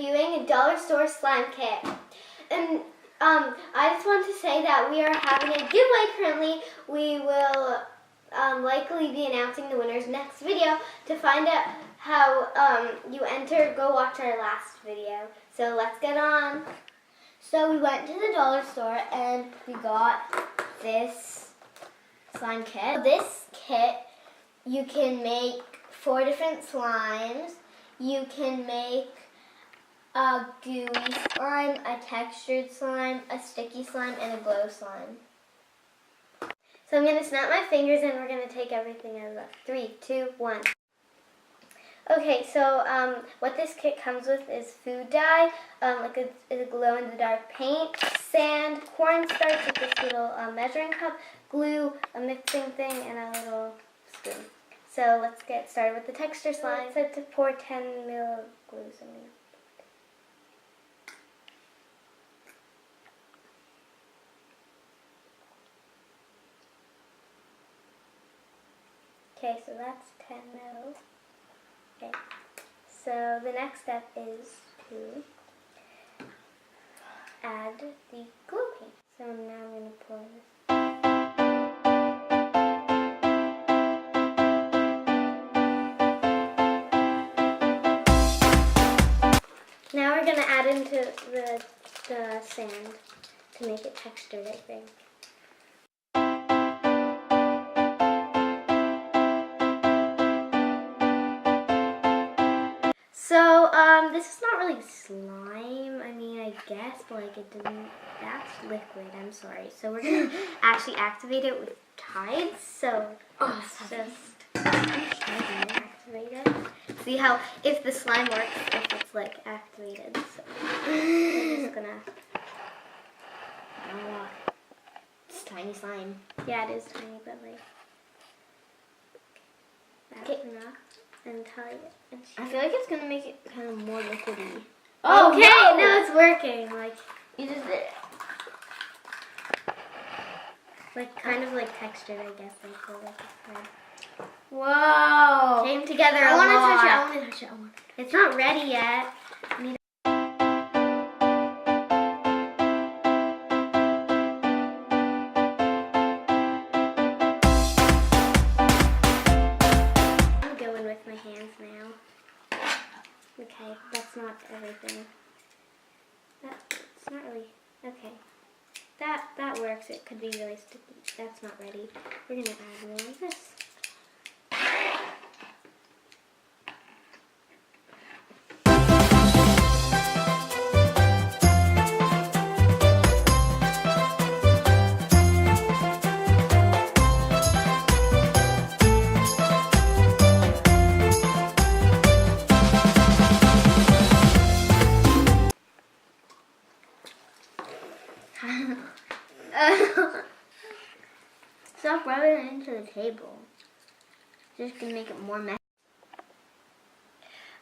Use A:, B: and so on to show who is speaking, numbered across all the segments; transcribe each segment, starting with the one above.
A: reviewing a dollar store slime kit. And I just want to say that we are having a giveaway currently. We will likely be announcing the winners next video. To find out how you enter, go watch our last video. So let's get on. So we went to the dollar store and we got this slime kit. This kit, you can make 4 different slimes. You can make a gooey slime, a textured slime, a sticky slime, and a glow slime. So I'm going to snap my fingers and we're going to take everything out of that. 3, 2, 1. Okay, so what this kit comes with is food dye, like a glow-in-the-dark paint, sand, cornstarch with this little measuring cup, glue, a mixing thing, and a little spoon. So let's get started with the texture slime. So to pour 10 ml of glue. Okay, so that's 10 ml. Okay, so the next step is to add the glue paint. So now I'm going to pour this. Now we're going to add into the sand to make it textured, I think. So, this is not really slime, I mean, I guess, but like it didn't, that's liquid, I'm sorry. So we're going to actually activate it with tides, so let's just activate it. See how, if the slime works, if it's like activated, so I'm just gonna, oh, it's tiny slime. Yeah, it is tiny, but like, that's enough. And tight. I feel like it's gonna make it kind of more liquidy. Oh, okay, no, it's working. Like you just did it. Like kind of like textured, I guess. Like whoa! Came together a lot. I want to touch it. It's not ready yet. Okay, that's not everything. It's not really, okay. That works. It could be really sticky. That's not ready. We're going to add more of this. Stop rubbing it into the table. Just gonna make it more messy.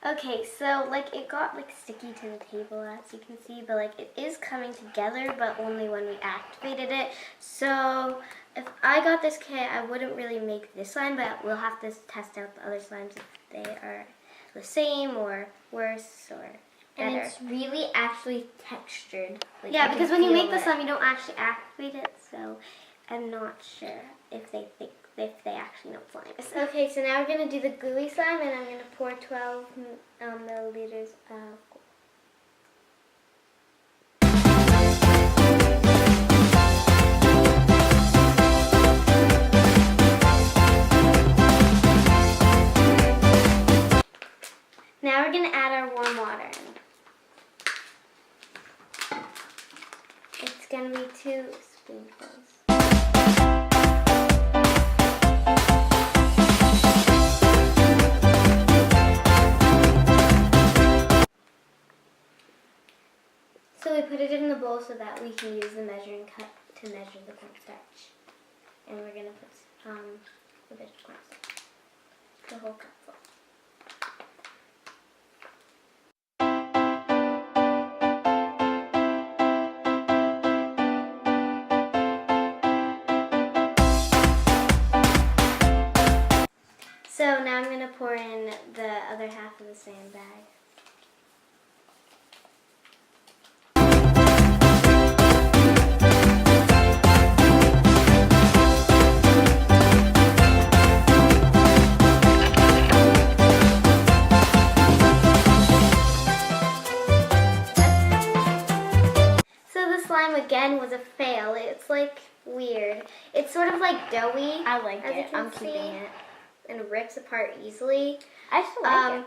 A: Okay, so like it got like sticky to the table as you can see, but like it is coming together, but only when we activated it. So if I got this kit, I wouldn't really make this slime, but we'll have to test out the other slimes if they are the same or worse or better. And it's really actually textured. Like yeah, because when you make the slime, you don't actually activate it, so I'm not sure if they actually know slime. Okay, so now we're going to do the gooey slime, and I'm going to pour 12 milliliters of glue. Now we're going to add our warm water in. It's going to be 2 spoonfuls. So we put it in the bowl so that we can use the measuring cup to measure the cornstarch. And we're going to put a bit of cornstarch, the whole cup full. So now I'm going to pour in the other half of the sand bag. slime again was a fail. It's like weird. It's sort of like doughy.
B: I like
A: as you
B: it.
A: can
B: I'm
A: see,
B: keeping it.
A: and it rips apart easily.
B: I still like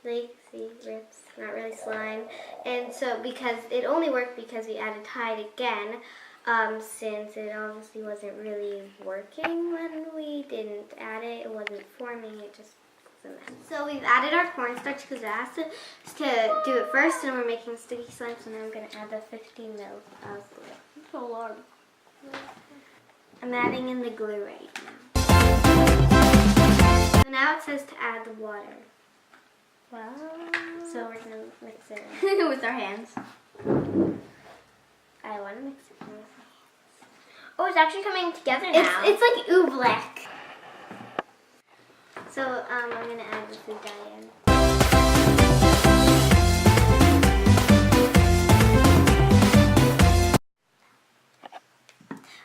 B: it.
A: See, rips, not really slime. And so, because it only worked because we added Tide again, since it obviously wasn't really working when we didn't add it. It wasn't forming, it just was a mess. So we've added our cornstarch because it has to do it first, and we're making sticky slime, so now I'm going to add the 15 mils of glue.
B: So large.
A: I'm adding in the glue right now. So now it says to add the water.
B: Wow.
A: So we're going to mix it
B: with our hands.
A: I want to mix it with my hands.
B: Oh, it's actually coming together now.
A: It's like oobleck. So I'm going to add the food dye in.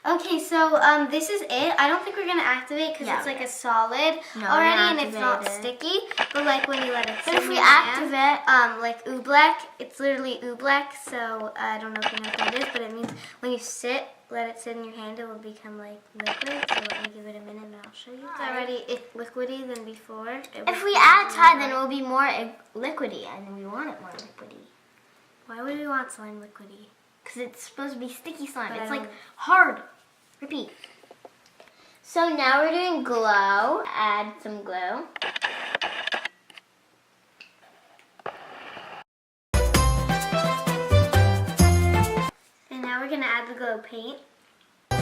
A: Okay, so this is it. I don't think we're gonna activate because it's like a solid already, and it's not sticky. But like when you let it sit,
B: but if we activate,
A: like oobleck, it's literally oobleck. So I don't know if you know what that is, but it means when you let it sit in your hand, it will become like liquid. So let me give it a minute, and I'll show you. It's already liquidy than before.
B: If we add Tide, then it will be more liquidy, and we want it more liquidy.
A: Why would we want slime liquidy?
B: Because it's supposed to be sticky slime.
A: But
B: it's like hard. Repeat. So now we're doing glow. Add some glue.
A: And now we're gonna add the glow paint. We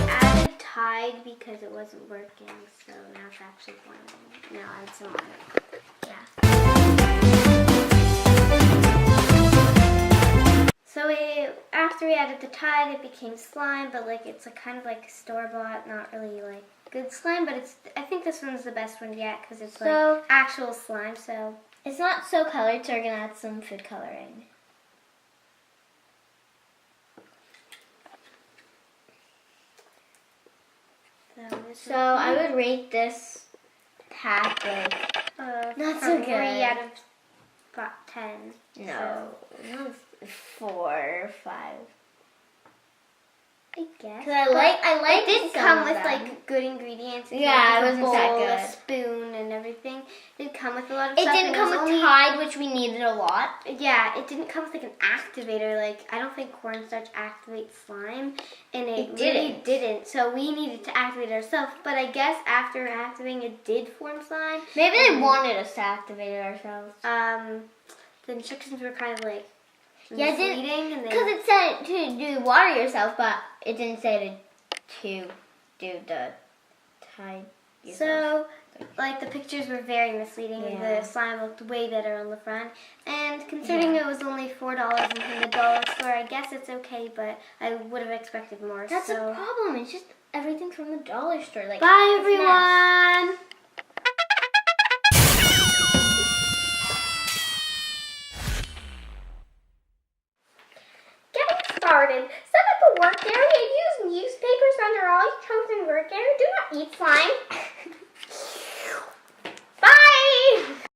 A: added Tide because it wasn't working, so now it's actually forming. Now add some more. Yeah. So after we added the Tide, it became slime, but like it's kind of like store-bought, not really like good slime, but I think this one's the best one yet because it's like actual slime. So
B: it's not so colored, so we're gonna add some food coloring. So I would rate this pack like not so good.
A: 3 out of 10.
B: No, 4 or 5.
A: I guess.
B: Cause I like.
A: It did come with like good ingredients.
B: Yeah, it wasn't that good.
A: A spoon and everything. It did come with a lot of
B: stuff.
A: stuff.
B: It didn't come with Tide, which we needed a lot.
A: Yeah, it didn't come with like an activator. Like I don't think cornstarch activates slime, and it really didn't. So we needed to activate it ourselves. But I guess after activating, it did form slime.
B: Maybe they wanted us to activate it ourselves.
A: The instructions were kind of like.
B: Yeah, because it said to do water yourself, but it didn't say to do the Tide yourself.
A: So, like, the pictures were very misleading. Yeah. The slime looked way better on the front. And considering it was only $4 in the dollar store, I guess it's okay, but I would have expected more.
B: That's the problem. It's just everything from the dollar store. Like,
A: bye, everyone!